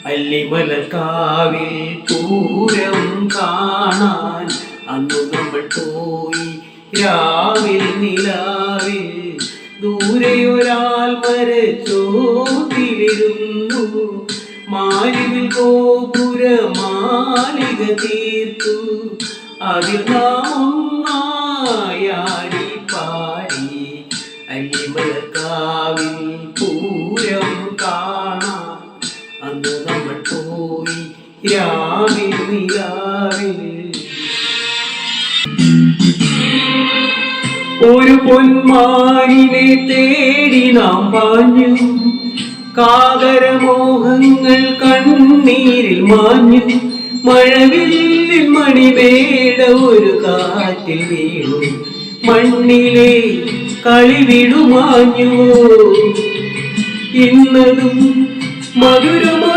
അല്ലിമലക്കാവിൽ പൂരം കാണാൻ അന്നു നമ്മൾ പോയി രാവിൽ നിലാവിൽ. ദൂരെയൊരാൾ മരച്ചോട്ടിലിരുന്നു മാരിവിൽ ഗോപുരമാലിക തീർത്തു. അതിൽ നാം ഒന്നായാടി പാടി അല്ലിമലക്കാവിൽ പൂരം കാണാൻ അന്ന് നമ്മൾ പോയി രാവിൽ നിലാവിൽ. ഒരു പൊന്മാനിനെ തേടി നാം പാഞ്ഞു, കാതരമോഹങ്ങൾ കണ്ണീരിൽ മാഞ്ഞു. മഴവില്ലിൽ മണിമേട ഒരു കാറ്റിൽ വീണു, മണ്ണിലെ കളിവിടുമാഞ്ഞു. ഇന്നതും മധുരമോ